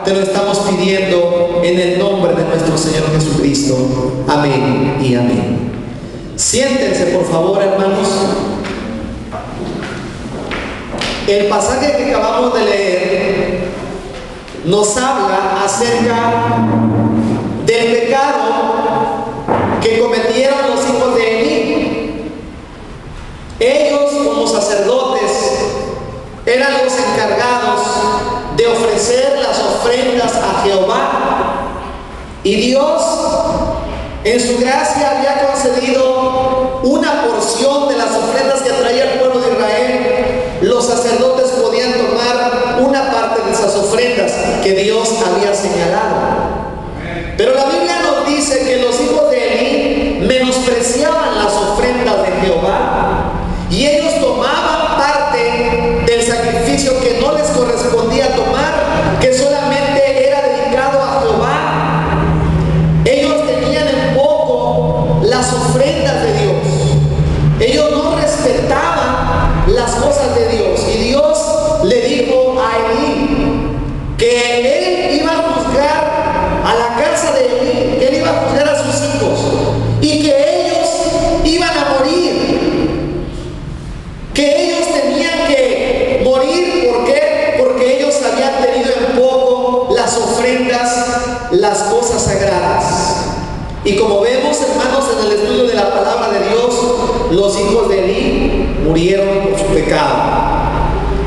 te lo estamos pidiendo en el nombre de nuestro Señor Jesucristo. Amén y amén. Siéntense, por favor, hermanos. El pasaje que acabamos de leer nos habla acerca del pecado que cometieron los hijos de Elí. Ellos, como sacerdotes, eran los encargados de ofrecer las ofrendas a Jehová, y Dios en su gracia había concedido una porción de las ofrendas que traía el pueblo de Israel. Los sacerdotes podían tomar una parte de esas ofrendas que Dios había señalado. Pero la Biblia nos dice que los hijos de Elí menospreciaban las ofrendas de Jehová, y ellos tomaban parte del sacrificio que no les correspondía tomar, que solamente era dedicado a Jehová. Ellos tenían en poco las ofrendas de Dios. Ellos no respetaban las cosas de Dios. Y Dios le dijo a Elí que él iba a juzgar a la casa de Elí, que él iba a juzgar a sus hijos, y que ellos iban a morir, que ellos tenían que morir. ¿Por qué? Porque ellos habían tenido en poco las ofrendas, las cosas sagradas. Y como vemos, hermanos, en el estudio de la palabra de Dios, los hijos de Elí murieron por su pecado.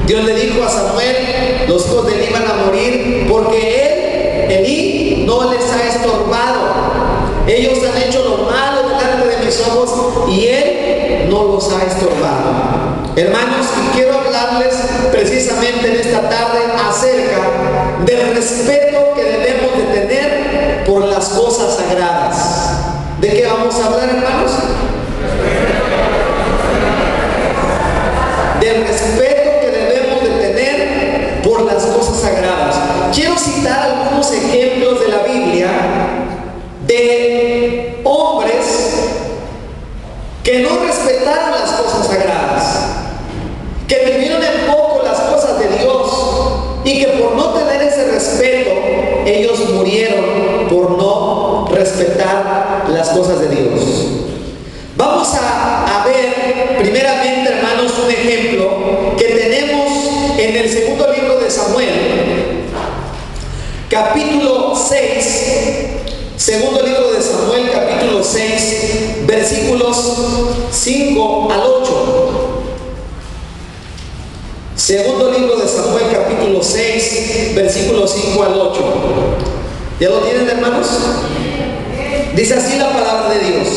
Dios le dijo a Samuel: los hijos de Elí van a morir porque Elí, no les ha estorbado. Ellos han hecho lo malo delante de mis ojos y él no los ha estorbado. Hermanos, y quiero hablarles precisamente en esta tarde acerca del respeto que debemos de tener por las cosas sagradas. ¿De qué vamos a hablar, hermanos? Del respeto que debemos de tener por las cosas sagradas. Quiero citar algunos ejemplos de la Biblia de hombres que no respetaron las cosas sagradas, que vivieron en poco las cosas de Dios, y que por no tener ese respeto, ellos murieron por no respetar las cosas de Dios. Vamos a ver primeramente, hermanos, un ejemplo que tenemos en el segundo libro de Samuel, capítulo 6, segundo libro de Samuel, capítulo 6, versículos 5 al 8. Segundo libro de Samuel, capítulo 6, versículos 5 al 8. ¿Ya lo tienen, hermanos? Dice así la palabra de Dios: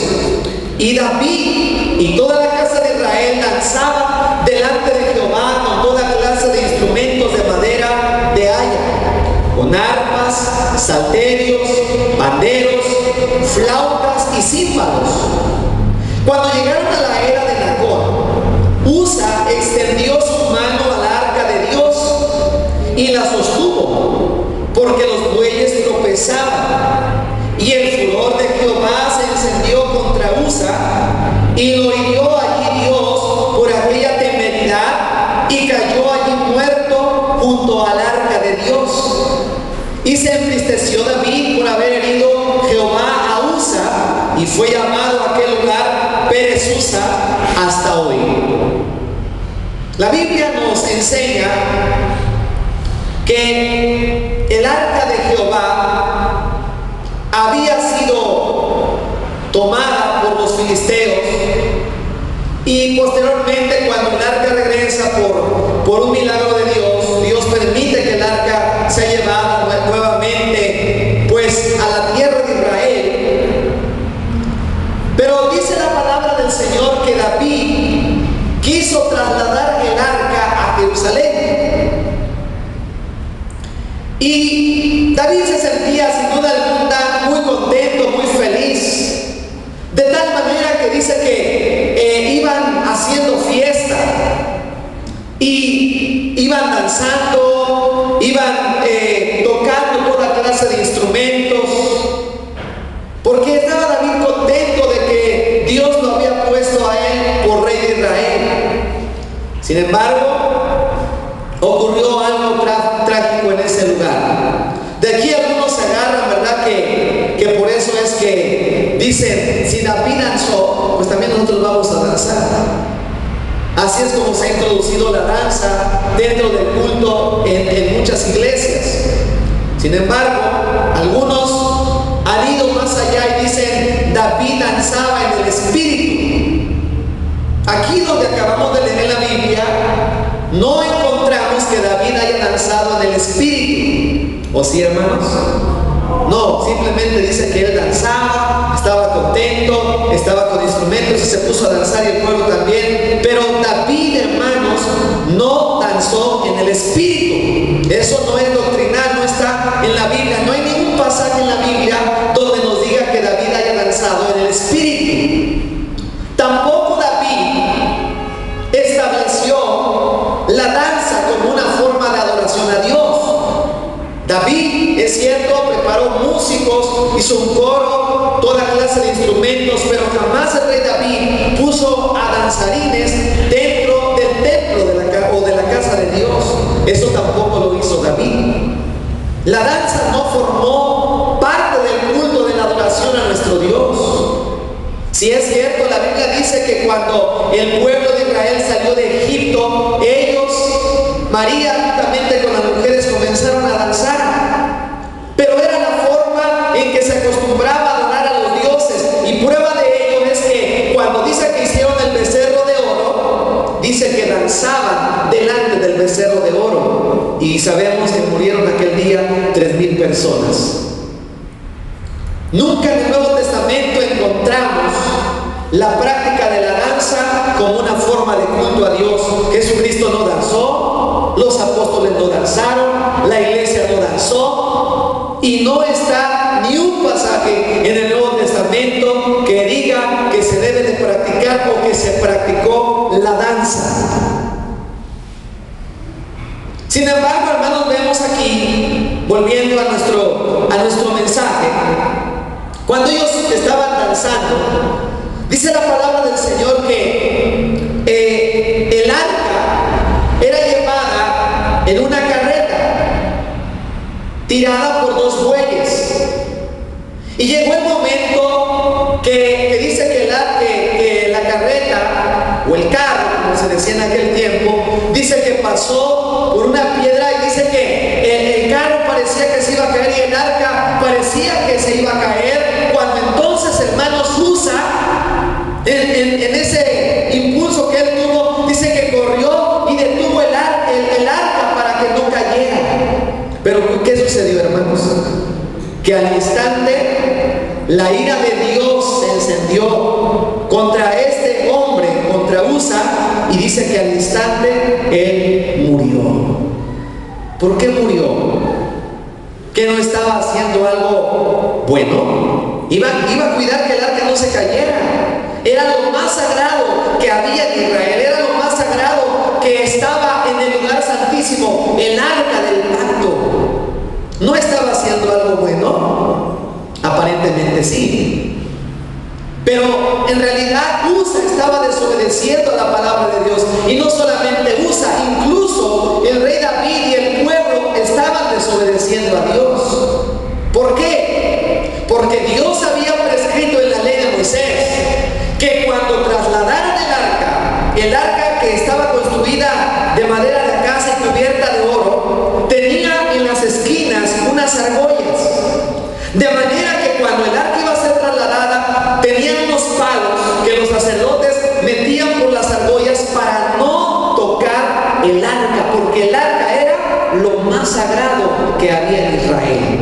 y David y toda la casa de Israel danzaba delante de Jehová con toda clase de instrumentos de madera de haya, con arpas, salterios, panderos, flautas y címbalos. Cuando llegaron a la era de Nacón, Usa extendió su mano al arca de Dios y la sostuvo, porque los bueyes tropezaban. Y el furor de Jehová se encendió contra Usa, y lo hirió allí Dios por aquella temeridad, y cayó allí muerto junto al arca de Dios. Y se entristeció David por haber herido Jehová a Usa, y fue llamado a aquel lugar Pérez Usa hasta hoy. La Biblia nos enseña que el arca de Jehová había sido tomada por los filisteos, y posteriormente, cuando el arca regresa por un milagro de Dios, Dios permite que el arca sea llevada nuevamente pues a la tierra de Israel. Pero dice la palabra del Señor que David quiso trasladar el arca a Jerusalén, y David se sentía sin duda alguna muy contento, muy feliz, de tal manera que dice que iban haciendo fiesta y iban danzando, iban tocando toda clase de instrumentos, porque estaba David contento de que Dios lo había puesto a él por rey de Israel. Sin embargo, ocurrió algo trágico en ese lugar. introducido la danza dentro del culto en muchas iglesias. Sin embargo, algunos han ido más allá y dicen, David danzaba en el espíritu. Aquí donde acabamos de leer en la Biblia, no encontramos que David haya danzado en el espíritu. ¿O sí, hermanos? No, simplemente dice que él danzaba, estaba contento, estaba con instrumentos y se puso a danzar, y el pueblo también. Pero David, hermanos, no danzó en el espíritu. Eso no es doctrinal, no está en la Biblia. No hay ningún pasaje en la Biblia donde nos diga que David haya danzado en el espíritu. Tampoco David estableció la danza como una forma de adoración a Dios. David, es cierto, preparó músicos, hizo un coro, toda clase de instrumentos, pero jamás el rey David puso a danzarines dentro del templo de la casa de Dios. Eso tampoco lo hizo David. La danza no formó parte del culto de la adoración a nuestro Dios. Si es cierto, la Biblia dice que cuando el pueblo de Israel salió de Egipto, ellos, María juntamente con las mujeres, comenzaron a danzar. Pero era la forma en que se acostumbraba a adorar a los dioses. Y prueba de ello es que cuando dice que hicieron el becerro de oro, dice que danzaban delante del becerro de oro. Y sabemos que murieron aquel día 3,000 personas. Nunca en el Nuevo Testamento encontramos la práctica de la danza como una forma de culto a Dios. Jesucristo no danzó, los apóstoles no danzaron, la iglesia no danzó, y no está ni un pasaje en el Nuevo Testamento que diga que se debe de practicar o que se practicó la danza. Sin embargo, hermanos, vemos aquí, volviendo a nuestro mensaje, cuando ellos estaban danzando, dice la palabra del Señor que el arca era llevada en una carreta tirada por 2 bueyes. Y llegó el momento que dice que la carreta o el carro, como se decía en aquel tiempo, dice que pasó por una piedra, y dice que el carro parecía que se iba a caer y el arca parecía que se iba a caer, cuando entonces, hermanos, Usa, en ese impulso que él tuvo, dice que corrió y detuvo el arca para que no cayera. Pero ¿qué sucedió, hermanos? Que al instante la ira de Dios se encendió contra este hombre, contra Usa, y dice que al instante él murió. ¿Por qué murió? ¿Que no estaba haciendo algo bueno? Iba a cuidar que el arca no se cayera. Era lo más sagrado que había en Israel, era lo más sagrado que estaba en el lugar santísimo, el arca del pacto. ¿No estaba haciendo algo bueno? Aparentemente sí. Pero en realidad Usa estaba desobedeciendo a la palabra de Dios. Y no solamente Usa, incluso el rey David y el pueblo estaban desobedeciendo a Dios. ¿Por qué? Porque Dios había prescrito en la ley de Moisés que cuando trasladaran el arca que estaba construida de madera de casa y cubierta de oro, tenía en las esquinas unas argollas. De manera que cuando el arca iba a ser trasladada, tenían unos palos que los sacerdotes metían por las argollas para no tocar el arca, porque el arca era lo más sagrado que había en Israel.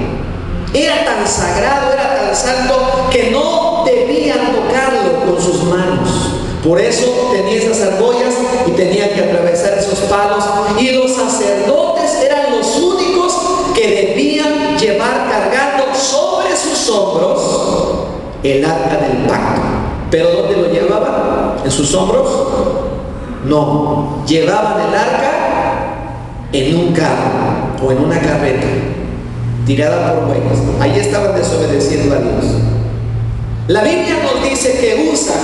Era tan sagrado, era tan santo, que no debían tocarlo con sus manos. Por eso tenía esas argollas y tenían que atravesar esos palos, y los sacerdotes eran los únicos que debían llevar cargando sobre sus hombros el arca del pacto. ¿Pero dónde lo llevaban? ¿En sus hombros? No, llevaban el arca en un carro o en una carreta tirada por bueyes. Ahí estaban desobedeciendo a Dios. La Biblia nos dice que Usa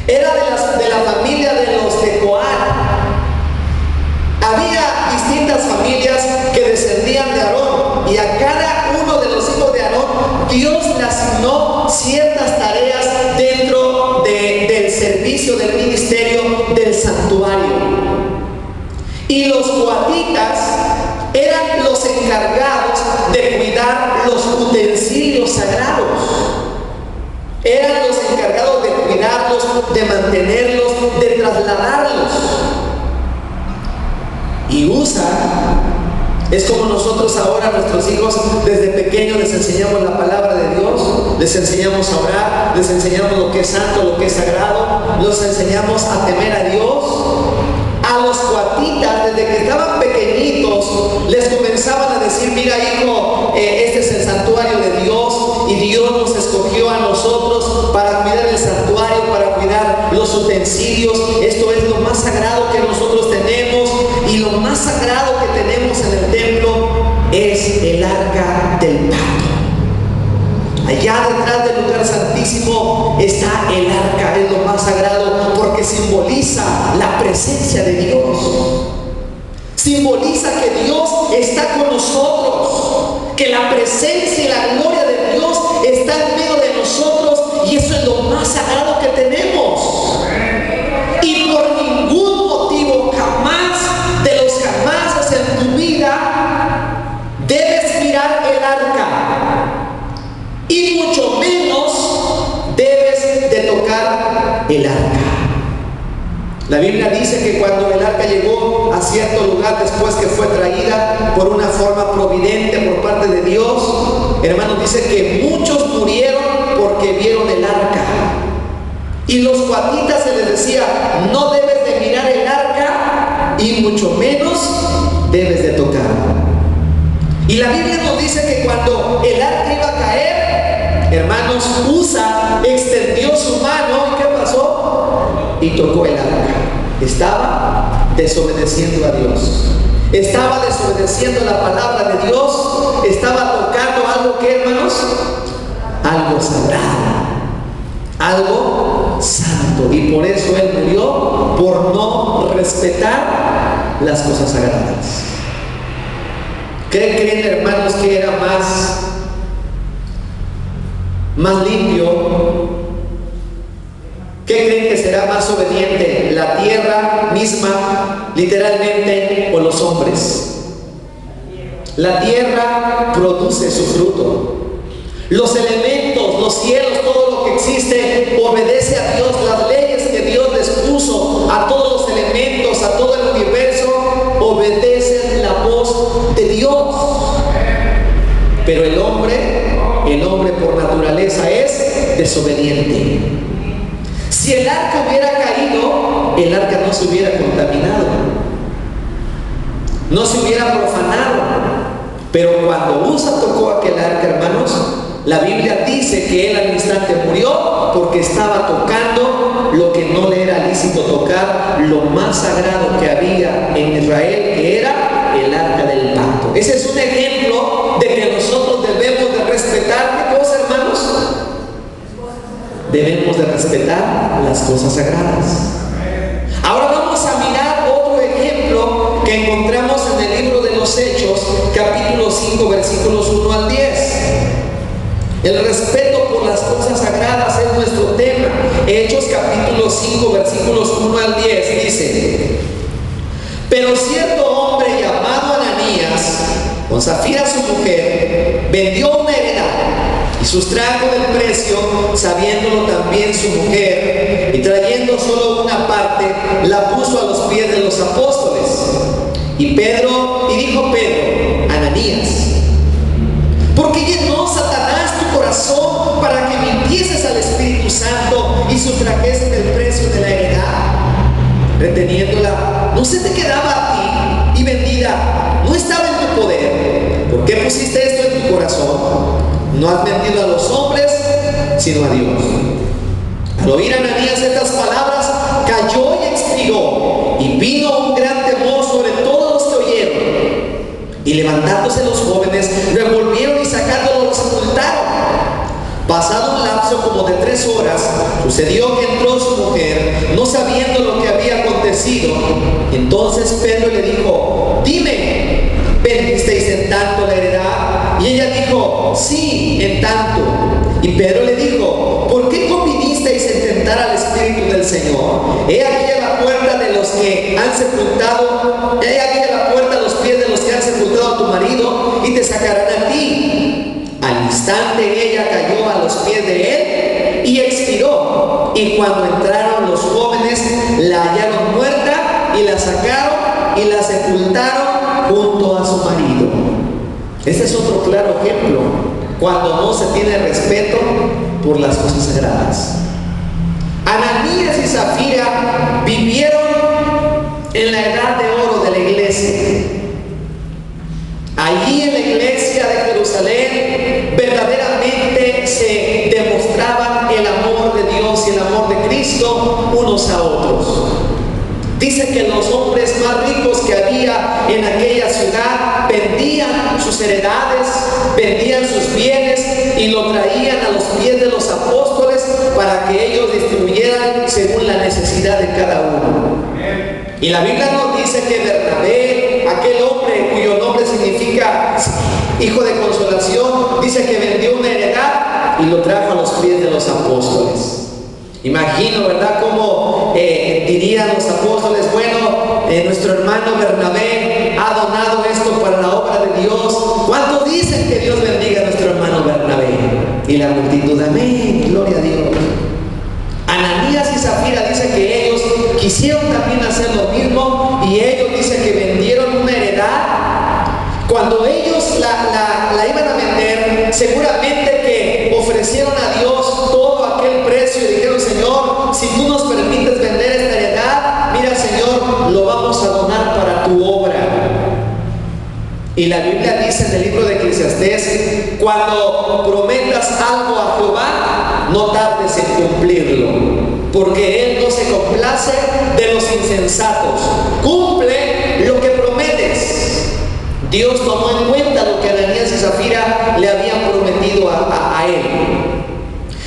era de la familia de los de Coat. Había distintas familias que descendían de Aarón, y a cada uno de los hijos de Aarón Dios le asignó ciertas tareas dentro del servicio del ministerio del santuario. Y los coatitas eran los encargados de cuidar los utensilios sagrados. Eran los encargados de cuidarlos, de mantenerlos, de trasladarlos. Y Usa es como nosotros ahora a nuestros hijos desde pequeños les enseñamos la palabra de Dios, les enseñamos a orar, les enseñamos lo que es santo, lo que es sagrado, los enseñamos a temer a Dios. A los coatitas, desde que estaban pequeñitos, les comenzaban a decir: mira, hijo, este es el santuario de Dios y Dios nos escogió a nosotros para cuidar el santuario, para cuidar los utensilios. Esto es lo más sagrado que nosotros tenemos, y lo más sagrado que tenemos en el templo es el arca del pacto. Allá detrás del lugar santísimo está el arca, es lo más sagrado porque simboliza la presencia de Dios. Simboliza que Dios está con nosotros, que la presencia y la gloria de Dios está en medio de nosotros, y eso es lo más sagrado que tenemos. Y por ningún motivo, jamás de los jamases en tu vida debes mirar el arca. Y mucho menos debes de tocar el arca. La Biblia dice que cuando el arca llegó a cierto lugar, después que fue traída por una forma providente por parte de Dios, hermanos, dice que muchos murieron porque vieron el arca. Y los coatitas se les decía: no debes de mirar el arca y mucho menos debes de tocar. Y la Biblia nos dice que cuando el arca iba a caer, hermanos, Usa extendió su mano, ¿y qué pasó? Y tocó el arca. Estaba desobedeciendo a Dios. Estaba desobedeciendo la palabra de Dios. Estaba tocando algo que, hermanos, algo sagrado, algo santo. Y por eso él murió, por no respetar las cosas sagradas. ¿Creen, hermanos, que era más limpio? ¿Qué creen que será más obediente? ¿La tierra misma, literalmente, o los hombres? La tierra produce su fruto. Los elementos, los cielos, todo lo que existe, obedece a Dios. Las leyes que Dios les puso a todos los elementos, a todo el universo, obedecen la voz de Dios. Pero el hombre por naturaleza es desobediente. Si el arca hubiera caído, el arca no se hubiera contaminado, no se hubiera profanado. Pero cuando Usa tocó aquel arca, hermanos, la Biblia dice que él al instante murió porque estaba tocando lo que no le era lícito tocar, lo más sagrado que había en Israel, que era el arca del pacto. Ese es un ejemplo de que nosotros debemos de respetar. ¿Qué cosa, hermanos? Debemos de respetar las cosas sagradas. Ahora vamos a mirar otro ejemplo que encontramos en el libro de los Hechos, capítulo 5, versículos 1 al 10. El respeto por las cosas sagradas es nuestro tema. Hechos capítulo 5, versículos 1 al 10 dice: pero cierto hombre llamado Ananías, con Zafira su mujer, vendió una heredad y sustrajo del precio, sabiéndolo también su mujer, y trayendo solo una parte, la puso a los pies de los apóstoles. Y dijo Pedro: Ananías, ¿por qué llenó Satanás tu corazón para que mintieses al Espíritu Santo y sustrajeses del precio de la heredad, reteniéndola? ¿No se te quedaba a ti y vendida no estaba en tu poder? ¿Por qué pusiste esto en tu corazón? No has mentido a los hombres, sino a Dios. Al oír Ananías estas palabras, cayó y expiró, y vino un gran temor sobre todos los que oyeron. Y levantándose los jóvenes, lo envolvieron y sacándolo lo sepultaron. Pasado un lapso como de 3 horas, sucedió que entró su mujer, no sabiendo lo que había acontecido. Entonces Pedro le dijo: dime, ¿vendisteis en tanto la heredad? Y ella dijo: sí, en tanto. Y Pedro le dijo: ¿por qué convinisteis en tentar al Espíritu del Señor? He aquí a la puerta de los que han sepultado, he aquí a la puerta a los pies de los que han sepultado a tu marido y te sacarán a ti. Al instante ella cayó a los pies de él y expiró. Y cuando entraron los jóvenes, la hallaron muerta y la sacaron y la sepultaron junto a su marido. Este es otro claro ejemplo cuando no se tiene respeto por las cosas sagradas. Ananías y Zafira vivieron en la edad de oro de la iglesia. Allí en la iglesia de Jerusalén verdaderamente se demostraban el amor de Dios y el amor de Cristo unos a otros. Dice que los hombres más ricos que había en aquella ciudad vendían sus heredades, vendían sus bienes y lo traían a los pies de los apóstoles para que ellos distribuyeran según la necesidad de cada uno. Y la Biblia nos dice que Bernabé, aquel hombre cuyo nombre significa hijo de consolación, dice que vendió una heredad y lo trajo a los pies de los apóstoles. Imagino, ¿verdad?, cómo dirían los apóstoles: bueno, nuestro hermano Bernabé ha donado esto para la obra de Dios. ¿Cuántos dicen que Dios bendiga a nuestro hermano Bernabé? Y la multitud: amén, gloria a Dios. Ananías y Zafira dice que ellos quisieron también hacer lo mismo y ellos dicen que vendieron una heredad. Cuando ellos la iban a vender, seguramente que ofrecieron a Dios todo aquel precio y dijeron: Señor, si tú nos permites vender esta heredad, mira, Señor, lo vamos a donar para tu obra. Y la Biblia dice en el libro de Eclesiastés: cuando prometas algo a Jehová, no tardes en cumplirlo, porque Él no se complace de los insensatos. Cumple lo que prometes. Dios tomó en cuenta lo que Ananías y Zafira le habían prometido a él.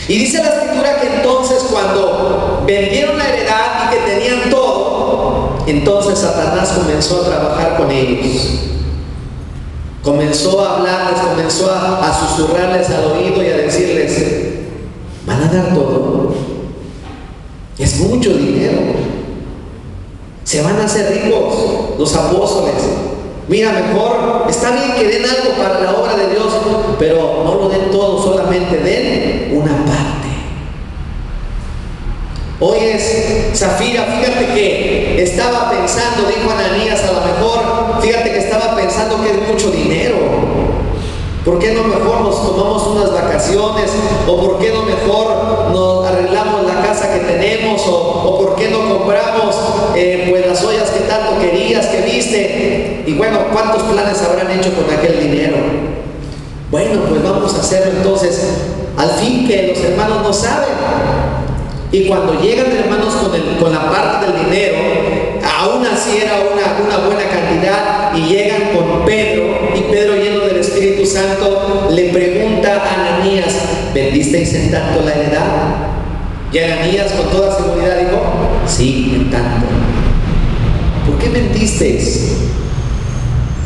Y dice la Escritura que entonces, cuando vendieron la heredad y que tenían todo, entonces Satanás comenzó a trabajar con ellos. Comenzó a hablarles, comenzó a susurrarles al oído y a decirles: van a dar todo, es mucho dinero, se van a hacer ricos los apóstoles. Mira, mejor está bien que den algo para la obra de Dios, pero no lo den todo, solamente den una parte. Oyes, Zafira, fíjate que estaba pensando, dijo Ananías, a lo mejor, fíjate que estaba pensando que es mucho dinero. ¿Por qué no mejor nos tomamos unas vacaciones? ¿O por qué no mejor nos arreglamos la casa que tenemos? ¿O por qué no compramos pues las ollas que tanto querías, que viste? Y bueno, ¿cuántos planes habrán hecho con aquel dinero? Bueno, pues vamos a hacerlo entonces. Al fin que los hermanos no saben. Y cuando llegan, hermanos, con la parte del dinero, aún así era una buena cantidad, y llegan con Pedro, y Pedro, lleno del Espíritu Santo, le pregunta a Ananías: ¿vendisteis en tanto la heredad? Y Ananías, con toda seguridad, dijo: sí, en tanto. ¿Por qué mentisteis?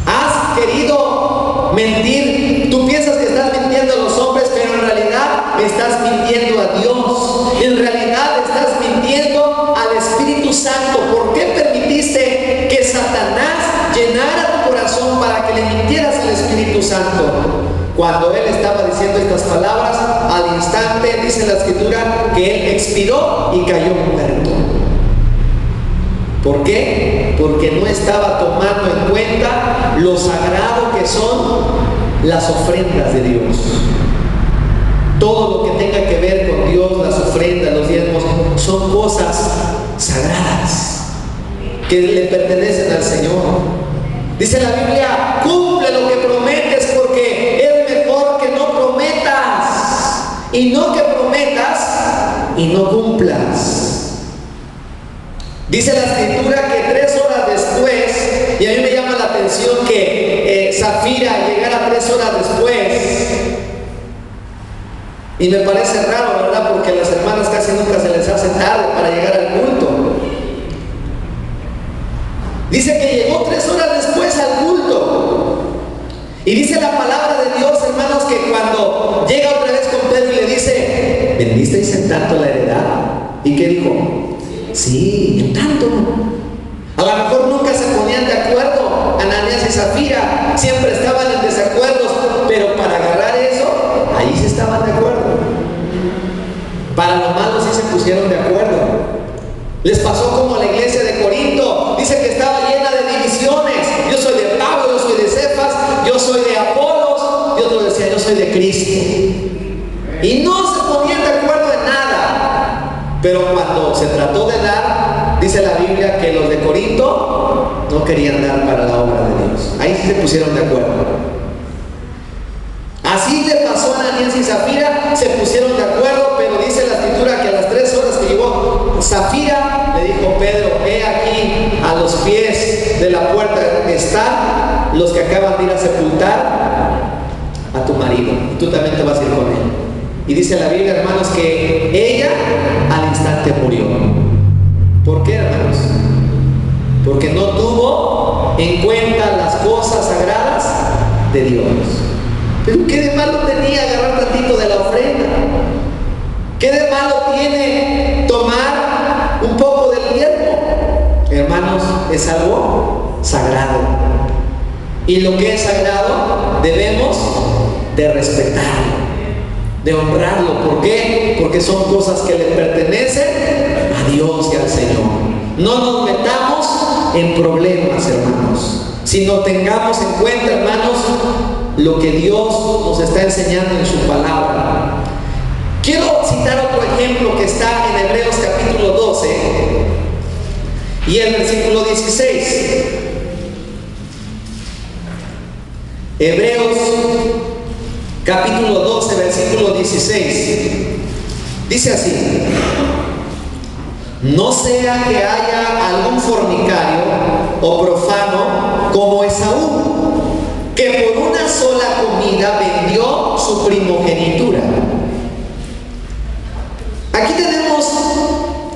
¿Has querido mentir? Tú piensas que estás mintiendo a los hombres, pero en realidad estás mintiendo a Dios. En realidad estás mintiendo al Espíritu Santo. ¿Por qué permitiste que Satanás llenara tu corazón para que le mintieras al Espíritu Santo? Cuando él estaba diciendo estas palabras, al instante dice la Escritura que él expiró y cayó muerto. ¿Por qué? Porque no estaba tomando en cuenta lo sagrado que son las ofrendas de Dios. Todo lo que tenga que ver con Dios, las ofrendas, los diezmos, son cosas sagradas que le pertenecen al Señor. Dice la Biblia: cumple lo que prometes, porque es mejor que no prometas y no que prometas y no cumplas. Dice la Escritura que 3 horas después, y a mí me llama la atención que Zafira llegara 3 horas después, y me parece raro, ¿verdad?, porque a las hermanas casi nunca se les hace tarde para llegar al culto. Dice que llegó 3 horas después al culto, y dice la palabra de Dios, hermanos, que cuando llega otra vez con Pedro y le dice: ¿vendisteis en tanto la heredad? ¿Y qué dijo? Sí, en tanto. siempre estaban en desacuerdos, pero para agarrar eso, ahí sí estaban de acuerdo. Para lo malo sí se pusieron de acuerdo. Les pasó como a la iglesia de Corinto. Dice que estaba llena de divisiones. Yo soy de Pablo, yo soy de Cefas, yo soy de Apolos. Y otro decía, yo soy de Cristo. Y no se ponían de acuerdo en nada. Pero cuando se trató de dar, dice la Biblia que los de Corinto no querían dar para la obra de Dios. Ahí sí se pusieron de acuerdo. Así le pasó a Ananías y Zafira, se pusieron de acuerdo, pero dice la escritura que a las 3 horas que llegó Zafira, le dijo Pedro, he aquí a los pies de la puerta están los que acaban de ir a sepultar a tu marido, y tú también te vas a ir con él. Y dice la Biblia, hermanos, que ella al instante murió. ¿Por qué, hermanos? Porque no tuvo en cuenta las cosas sagradas de Dios. Pero ¿qué de malo tenía agarrar tantito de la ofrenda? ¿Qué de malo tiene tomar un poco del diezmo? Hermanos, es algo sagrado. Y lo que es sagrado debemos de respetarlo, de honrarlo. ¿Por qué? Porque son cosas que le pertenecen a Dios y al Señor. No nos metamos en problemas, hermanos, sino tengamos en cuenta, hermanos, lo que Dios nos está enseñando en su palabra. Quiero citar otro ejemplo que está en Hebreos capítulo 12 y el versículo 16. Hebreos capítulo 12, versículo 16. Dice así: no sea que haya algún fornicario o profano como Esaú, que por una sola comida vendió su primogenitura. Aquí tenemos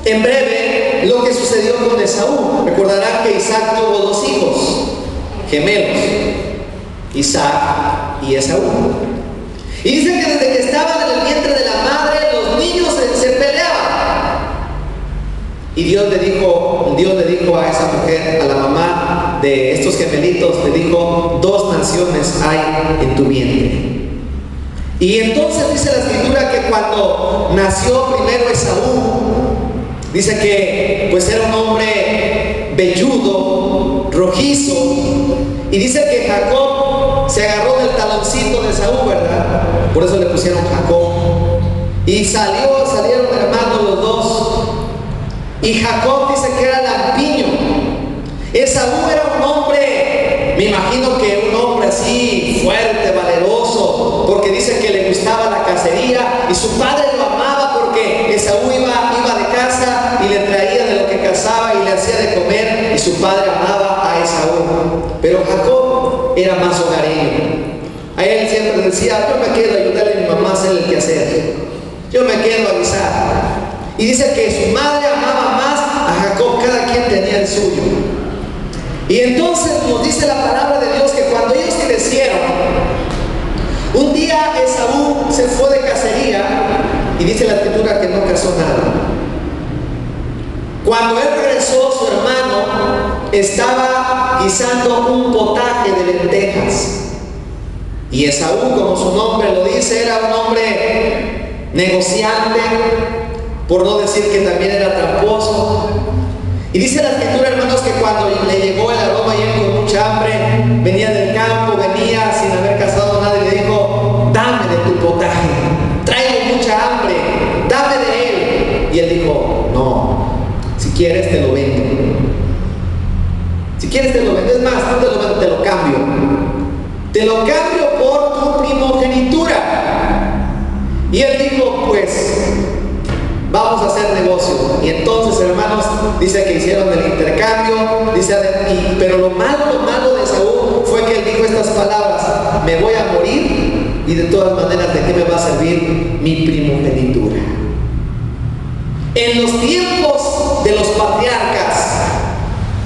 en breve lo que sucedió con Esaú. Recordarán que Isaac tuvo 2 hijos gemelos, Isaac y Esaú. Y dice que desde que estaban en el vientre de la madre, los niños se peleaban. Y Dios le dijo a esa mujer, a la mamá de estos gemelitos, le dijo: 2 naciones hay en tu vientre. Y entonces dice la escritura que cuando nació primero Esaú, dice que pues era un hombre velludo, rojizo, y dice que Jacob se agarró del taloncito de Esaú, ¿verdad? Por eso le pusieron Jacob. Y salieron hermanos los dos. Y Jacob dice que era lampiño. Esaú era un hombre, me imagino que un hombre así fuerte, valeroso, porque dice que le gustaba la cacería y su padre lo amaba porque Esaú iba de caza y le traía de lo que cazaba y le hacía de comer, y su padre amaba a Esaú. Pero Jacob era más hogareño. A él siempre decía: yo me quedo a ayudarle a mi mamá a hacer el quehacer, yo me quedo a avisar. Y dice que su madre amaba más a Jacob, cada quien tenía el suyo. Y entonces nos dice la palabra de Dios que cuando ellos crecieron, un día Esaú se fue de cacería y dice la escritura que no cazó nada. Cuando él regresó, su hermano estaba guisando un potaje de lentejas. Y Esaú, como su nombre lo dice, era un hombre negociante, por no decir que también era tramposo. Y dice la escritura, hermanos, que cuando le llegó el aroma y él con mucha hambre, venía del campo, venía sin haber cazado nada, y le dijo: dame de tu potaje, traigo mucha hambre, dame de él. Y él dijo: no, si quieres te lo vendo. Si quieres te lo vendo, es más, no te lo vendo, te lo cambio. Te lo cambio por tu primogenitura. Y él dijo: pues vamos a hacer negocio. Y entonces, hermanos, dice que hicieron el intercambio, dice, pero lo malo de Esaú fue que él dijo estas palabras: me voy a morir y de todas maneras, ¿de qué me va a servir mi primogenitura? En los tiempos de los patriarcas,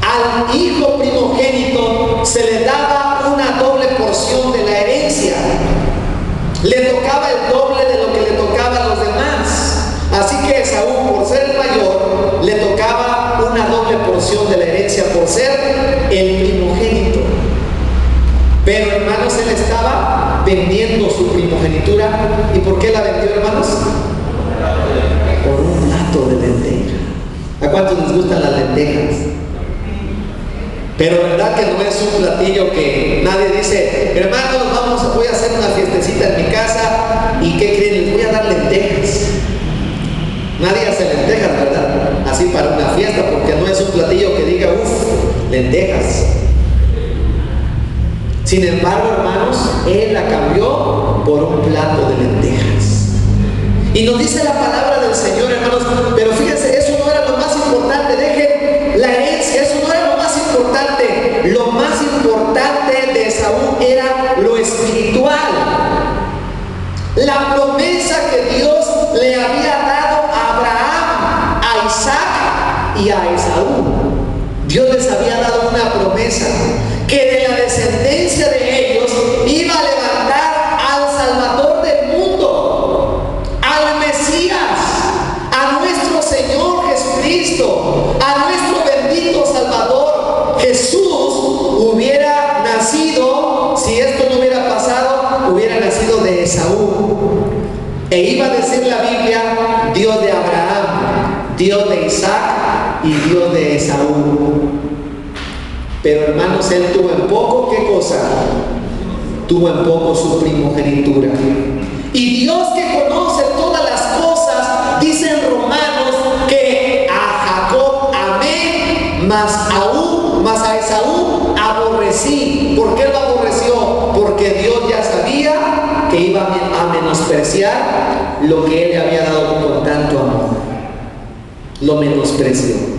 al hijo primogénito se le daba una doble porción de la herencia. Le tocaba el doble de lo que le tocaba a los demás. Así que Esaú, por ser el mayor, le tocaba una doble porción de la herencia por ser el primogénito. Pero hermanos, él estaba vendiendo su primogenitura. ¿Y por qué la vendió, hermanos? Por un plato de lentejas. ¿A cuántos les gustan las lentejas? Pero verdad que no es un platillo que nadie dice, hermanos, voy a hacer una fiestecita en mi casa y ¿qué creen? Les voy a dar lentejas. Nadie hace lentejas, ¿verdad? Así para una fiesta, porque no es un platillo que diga, lentejas. Sin embargo, hermanos, él la cambió por un plato de lentejas. Y nos dice la palabra del Señor, hermanos, pero fíjense, eso no era lo más importante. Dejen la herencia, eso no era lo más importante. Lo más importante de Esaú era lo espiritual. La promesa que Dios le había dado a Abraham, a Isaac y a Esaú. Dios les había dado una promesa que de la descendencia de ellos iba a levantar al Salvador del mundo, al Mesías, a nuestro Señor Jesucristo, a nuestro bendito Salvador. Jesús hubiera nacido, si esto no hubiera pasado, hubiera nacido de Esaú. E iba a decir la Biblia, Dios de Abraham, Dios de Isaac y Dios de Esaú. Pero hermanos, él tuvo en poco, ¿qué cosa? Tuvo en poco su primogenitura. Y Dios, que conoce todas las cosas, dice en Romanos que a Jacob amé, mas a Esaú aborrecí. ¿Por qué lo aborreció? Porque Dios ya sabía que iba a menospreciar lo que él le había dado con tanto amor. Lo menospreció.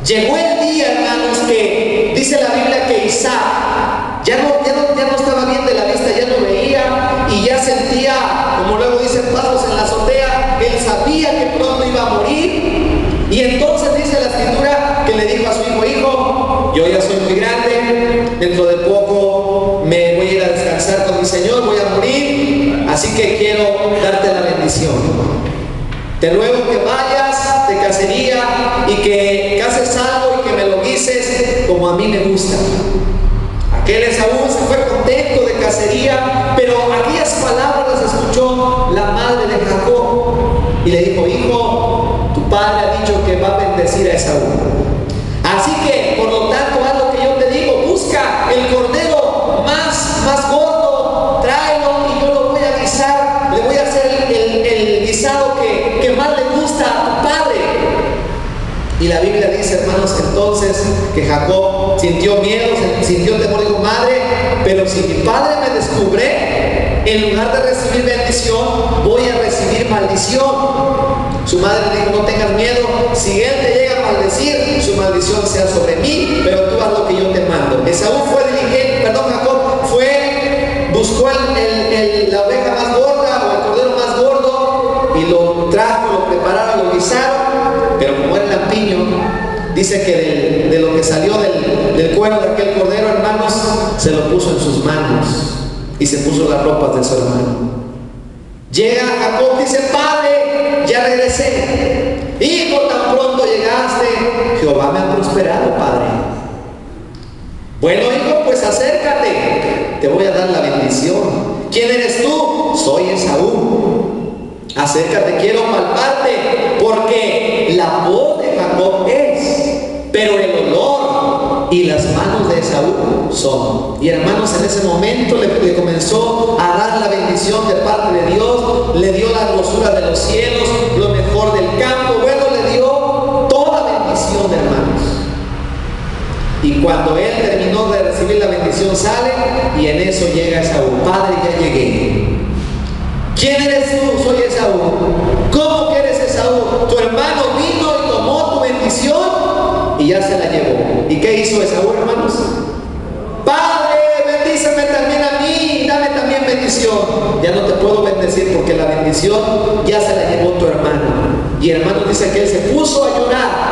Llegó el día, hermanos, que dice la Biblia que Isaac ya no estaba bien de la vista, ya no veía y ya sentía, como luego dicen, pasos en la azotea. Él sabía que pronto iba a morir. Y entonces dice la Escritura que le dijo a su hijo, yo ya soy muy grande, dentro de poco me voy a ir a descansar con mi Señor, voy a morir, así que quiero darte la bendición. Te ruego que vayas de cacería y que caces algo y que me lo guises como a mí me gusta. Aquel Esaú se fue contento de cacería, pero aquellas palabras las escuchó la madre de Jacob y le dijo, hijo, tu padre ha dicho que va a bendecir a Esaú. Así que, por lo tanto, haz lo que yo te digo, busca el cordero más gordo, tráelo y yo lo voy a guisar, le voy a hacer el guisado que más le gusta a tu padre. Y la Biblia dice, hermanos, entonces que Jacob sintió miedo, sintió temor, dijo, madre, pero si mi padre me descubre, en lugar de recibir bendición, voy a recibir maldición. Su madre le dijo, no tengas miedo, si él te llega a maldecir, su maldición sea sobre mí, pero tú haz lo que yo te mando. Esaú Jacob buscó la oveja más gorda o el cordero más gordo y lo trajo, lo prepararon, lo guisaron, pero como era lampiño, dice que de lo que salió del cuero de aquel cordero, hermanos, se lo puso en sus manos y se puso las ropas de su hermano. Llega Jacob, dice, padre, ya regresé. Hijo, tan pronto llegaste, Jehová me ha prosperado, padre. Bueno, hijo, pues acércate, te voy a dar la bendición. ¿Quién eres tú? Soy Esaú. Acércate, quiero palparte, porque la voz de Jacob es, pero el olor y las manos de Esaú son. Y hermanos, en ese momento le comenzó a dar la bendición de parte de Dios, le dio la hermosura de los cielos, lo mejor del campo, bueno, le dio toda bendición, hermanos. Y cuando él terminó de recibir la bendición, sale y en eso llega Esaú. Padre, ya llegué. ¿Quién eres tú? Soy Esaú. ¿Cómo que eres Esaú? Tu hermano vino y tomó tu bendición y ya se la llevó. ¿Y qué hizo Esaú, hermanos? Padre, bendíceme también a mí, dame también bendición. Ya no te puedo bendecir porque la bendición ya se la llevó tu hermano. Y hermano dice que él se puso a llorar.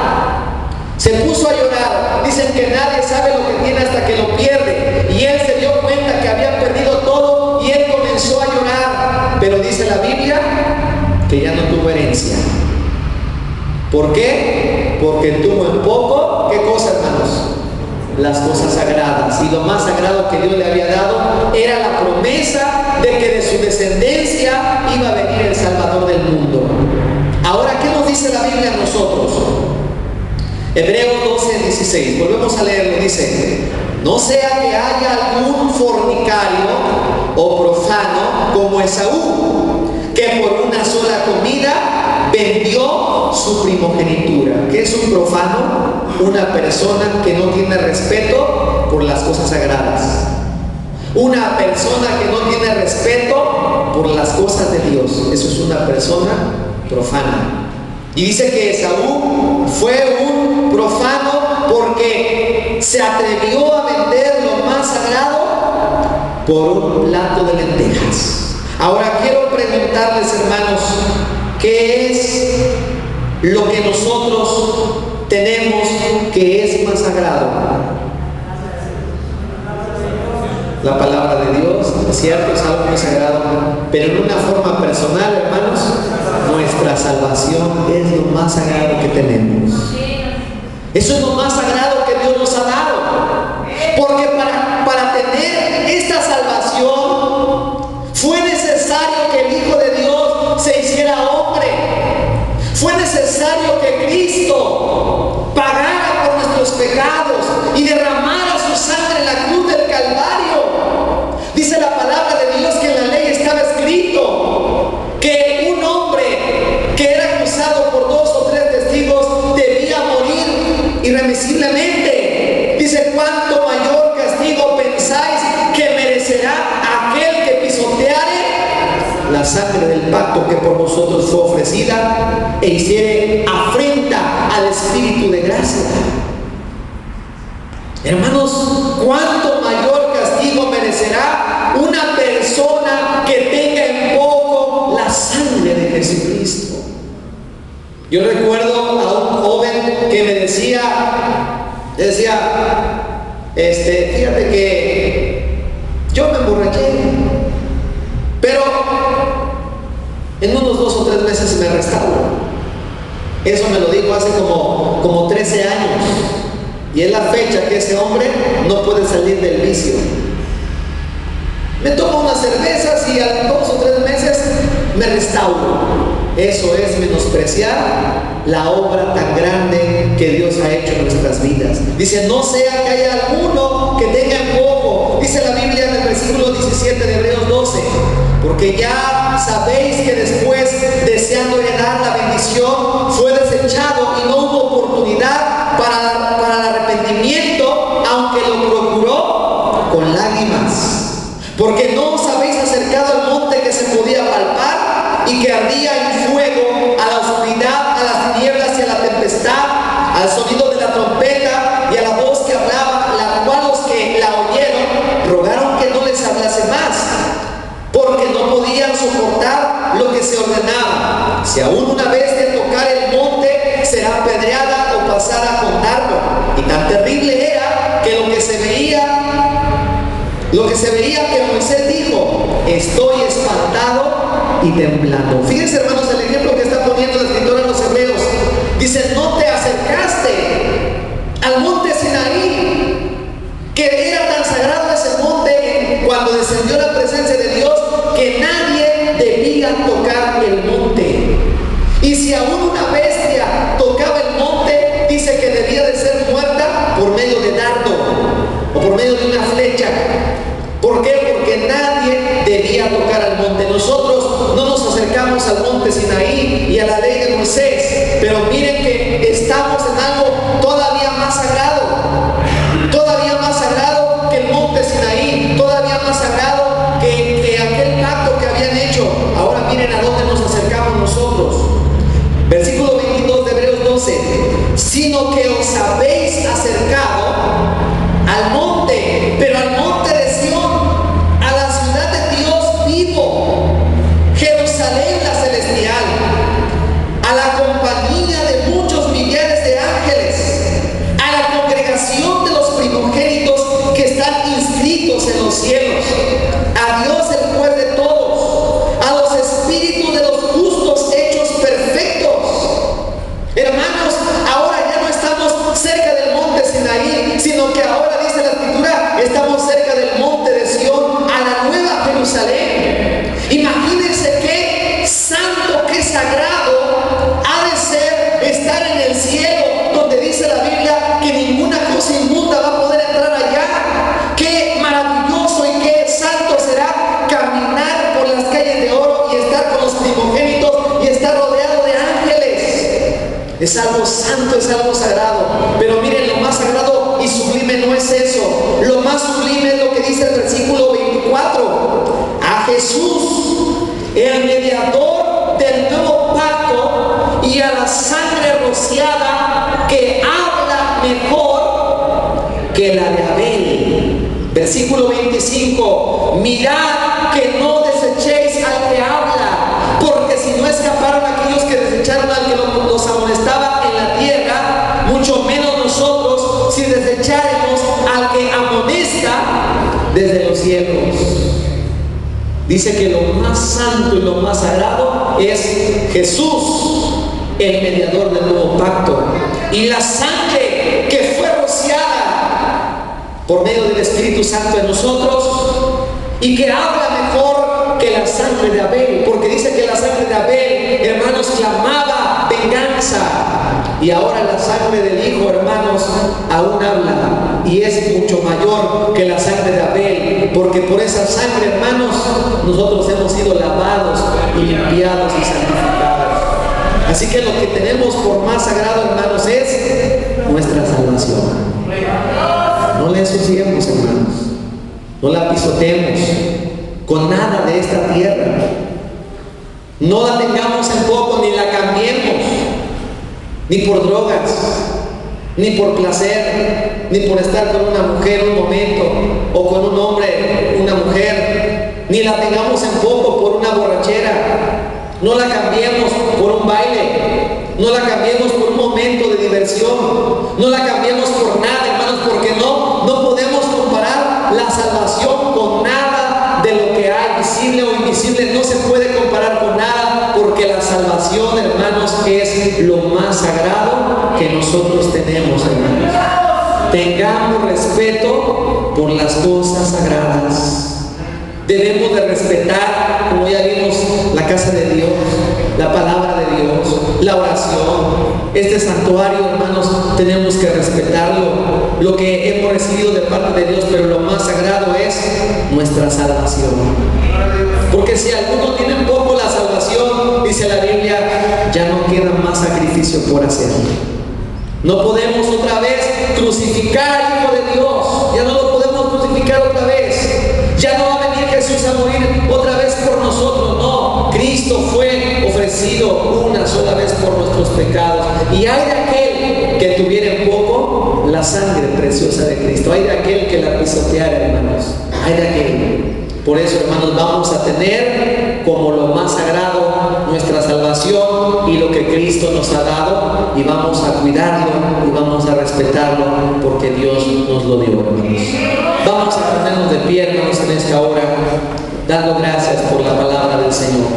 Se puso a llorar. Dicen que nadie sabe lo que tiene hasta que lo pierde. Y él se dio cuenta que había perdido todo y él comenzó a llorar. Pero dice la Biblia que ya no tuvo herencia. ¿Por qué? Porque tuvo en poco, ¿qué cosa, hermanos? las cosas sagradas. Y lo más sagrado que Dios le había dado era la promesa de que de su descendencia iba a venir el Salvador del mundo. Ahora, ¿qué nos dice la Biblia a nosotros? Hebreos 12:16, volvemos a leerlo, dice: no sea que haya algún fornicario o profano como Esaú, que por una sola comida vendió su primogenitura. ¿Qué es un profano? Una persona que no tiene respeto por las cosas sagradas. Una persona que no tiene respeto por las cosas de Dios. Eso es una persona profana. Y dice que Esaú fue un profano porque se atrevió a vender lo más sagrado por un plato de lentejas. Ahora quiero preguntarles, hermanos, ¿qué es lo que nosotros tenemos que es más sagrado? La palabra de Dios, es cierto, es algo muy sagrado, pero en una forma personal, hermanos, nuestra salvación es lo más sagrado que tenemos. Eso es lo más sagrado que Dios nos ha dado. Porque para tener esta salvación fue necesario que el Hijo de Dios se hiciera hombre. Fue necesario que Cristo pagara por nuestros pecados y derramara su sangre en la cruz del Calvario. Dice la palabra de Dios que en la ley estaba escrito que un hombre que era acusado por 2 o 3 testigos debía morir irremisiblemente. Dice: ¿cuánto mayor castigo pensáis que merecerá aquel que pisoteare la sangre del pacto que por vosotros fue ofrecida e hiciere afrenta al Espíritu de gracia? Hermanos, ¿cuánto mayor castigo merecerá una persona que tenga en poco la sangre de Jesucristo? Yo recuerdo a un joven que me decía, fíjate que yo me emborraché, pero en unos 2 o 3 meses me restauro. Eso me lo dijo hace como 13 años. Y es la fecha que ese hombre no puede salir del vicio. Me tomo unas cervezas y a 2 o 3 meses me restauro. Eso es menospreciar la obra tan grande que Dios ha hecho en nuestras vidas. Dice: no sea que haya alguno que tenga en poco. Dice la Biblia en el versículo 17 de Hebreos 12: porque ya sabéis que después, deseando heredar la bendición, fue desechado y no hubo oportunidad para el arrepentimiento, aunque lo procuró con lágrimas. Porque no os habéis acercado al monte que se podía palpar y que ardía en fuego, a la oscuridad, a las tinieblas y a la tempestad, al sonido de la trompeta y a la voz que hablaba, la cual los que la oyeron rogaron que no les hablase más, porque no podían soportar lo que se ordenaba. Si aún una vez de tocar el monte será apedreada o pasar a contarlo. Y tan terrible era que lo que se veía que Moisés dijo: estoy espantado y temblando. Fíjense, hermanos, el ejemplo que está poniendo el escritor a los Hebreos. Dice: no te acercaste al monte Sinaí, que era tan sagrado ese monte cuando descendió la presencia de Dios, que nadie debía tocar el monte. Y si aún una bestia tocaba el monte, dice que debía de ser muerta por medio de dardo o por medio de una flecha. ¿Por qué? Porque nadie debía tocar al monte. Nosotros no nos acercamos al monte Sinaí y a la ley de Moisés, pero miren que estamos en algo todavía más sagrado que el monte Sinaí, todavía más sagrado que aquel pacto que habían hecho. Ahora miren a dónde nos acercamos nosotros. Versículo 22 de Hebreos 12: sino que os habéis acercado al monte, pero al monte de Sión, a la ciudad de Dios vivo, Jerusalén la celestial, a la compañía de muchos millares de ángeles, a la es algo santo, es algo sagrado. Pero miren, lo más sagrado y sublime no es eso. Lo más sublime es lo que dice el versículo 24. A Jesús, el mediador del nuevo pacto, y a la sangre rociada que habla mejor que la de Abel. Versículo 25. Mirad que no desechéis al que habla, porque si no escaparon aquellos que desecharon al que los amonestaba en la tierra, mucho menos nosotros si desecháremos al que amonesta desde los cielos. Dice que lo más santo y lo más sagrado es Jesús, el mediador del nuevo pacto, y la sangre que fue rociada por medio del Espíritu Santo en nosotros, y que habla mejor que la sangre de Abel, porque dice que la sangre de Abel, hermanos, clamaba venganza, y ahora la sangre del Hijo, hermanos, aún habla, y es mucho mayor que la sangre de Abel, porque por esa sangre, hermanos, nosotros hemos sido lavados y limpiados y santificados. Así que lo que tenemos por más sagrado, hermanos, es nuestra salvación. No la ensuciemos, hermanos, no la pisotemos con nada de esta tierra, no la tengamos en poco, ni la cambiemos, ni por drogas, ni por placer, ni por estar con una mujer un momento, o con un hombre, una mujer, ni la tengamos en poco por una borrachera, no la cambiemos por un baile, no la cambiemos por un momento de diversión, no la cambiemos por nada, hermanos, porque no podemos comparar la salvación con nada de lo que hay, visible o invisible. No se puede comparar con nada, porque la salvación, hermanos, es lo más sagrado que nosotros tenemos, hermanos. Tengamos respeto por las cosas sagradas. Debemos de respetar, como ya vimos, la casa de Dios, la palabra de Dios, la oración. Este santuario, hermanos, tenemos que respetarlo, lo que hemos recibido de parte de Dios, pero lo más sagrado es nuestra salvación. Porque si algunos tienen poco la salvación, dice la Biblia, ya no queda más sacrificio por hacer. No podemos otra vez crucificar al Hijo de Dios, ya no lo podemos crucificar otra vez. Ya no va a venir Jesús a morir otra vez por nosotros, no. Cristo fue ofrecido una sola vez por nuestros pecados. Y hay de aquel que tuviera en poco la sangre preciosa de Cristo. Hay de aquel que la pisoteara, hermanos. Hay de aquel. Por eso, hermanos, vamos a tener como lo más sagrado nuestra salvación y lo que Cristo nos ha dado, y vamos a cuidarlo y vamos a respetarlo, porque Dios nos lo dio, hermanos. Vamos a ponernos de pie, hermanos, en esta hora, dando gracias por la palabra del Señor.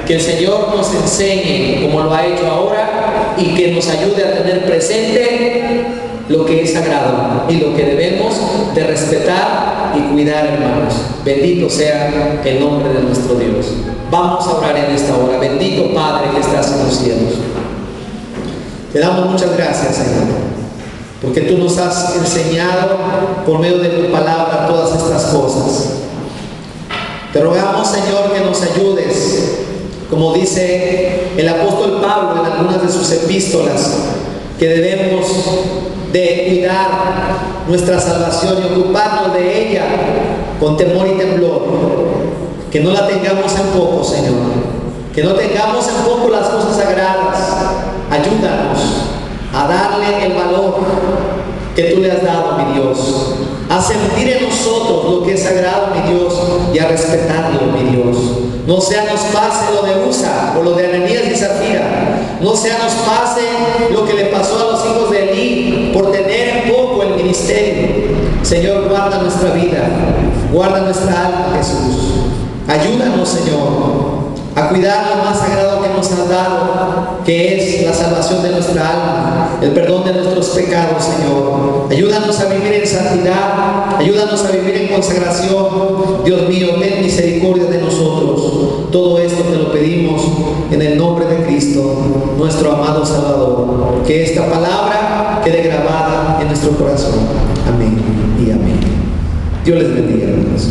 Que el Señor nos enseñe, como lo ha hecho ahora, y que nos ayude a tener presente lo que es sagrado y lo que debemos de respetar y cuidar, hermanos. Bendito sea el nombre de nuestro Dios. Vamos a orar en esta hora. Bendito Padre que estás en los cielos, te damos muchas gracias, Señor, porque tú nos has enseñado por medio de tu palabra todas estas cosas. Te rogamos, Señor, que nos ayudes, como dice el apóstol Pablo en algunas de sus epístolas, que debemos de cuidar nuestra salvación y ocuparnos de ella con temor y temblor. Que no la tengamos en poco, Señor, que no tengamos en poco las cosas sagradas. Ayúdanos a darle el valor que tú le has dado, mi Dios, a sentir en nosotros lo que es sagrado, mi Dios, y a respetarlo, mi Dios. No sea nos pase lo de Usa o lo de Ananías y Zafira. No sea nos pase lo que le pasó a los hijos de Elí por tener en poco el ministerio. Señor, guarda nuestra vida, guarda nuestra alma, Jesús. Ayúdanos, Señor, a cuidar lo más sagrado que nos has dado, que es la salvación de nuestra alma, el perdón de nuestros pecados, Señor. Ayúdanos a vivir en santidad, ayúdanos a vivir en consagración. Dios mío, ten misericordia de nosotros. Todo esto te lo pedimos en el nombre de Cristo, nuestro amado Salvador. Que esta palabra quede grabada en nuestro corazón. Amén y amén. Dios les bendiga, hermanos.